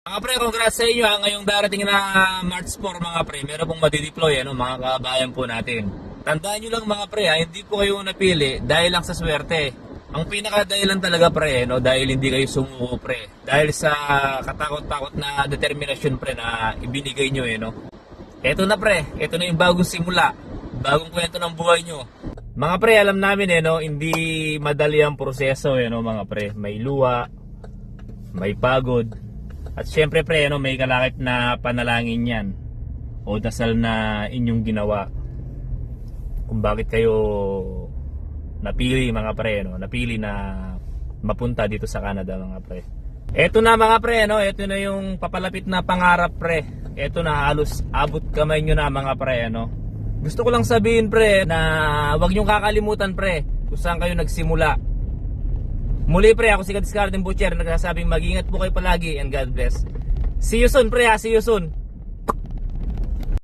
Mga pre, congrats sa inyo ha. Ngayong darating na March 4 mga pre, meron pong madideploy mga kabayan po natin. Tandaan nyo lang mga pre ha, hindi po kayo napili dahil lang sa swerte. Ang pinakadahilan talaga pre, dahil hindi kayo sumuko pre. Dahil sa katakot-takot na determinasyon pre na ibinigay nyo Eto na pre, eto na yung bagong simula, bagong kwento ng buhay nyo. Mga pre, alam namin hindi madali ang proseso mga pre. May luha, may pagod. At syempre pre, may kalakip na panalangin yan o dasal na inyong ginawa kung bakit kayo napili mga pre, napili na mapunta dito sa Canada mga pre. Eto na mga pre, eto na yung papalapit na pangarap pre. Eto na, halos abot kamay nyo na mga pre. Gusto ko lang sabihin pre na huwag nyo kakalimutan pre kung saan kayo nagsimula. Muli pre, ako si Kadiscarding Butcher, nagsasabing mag-ingat po kayo palagi and God bless. See you soon pre ha, see you soon.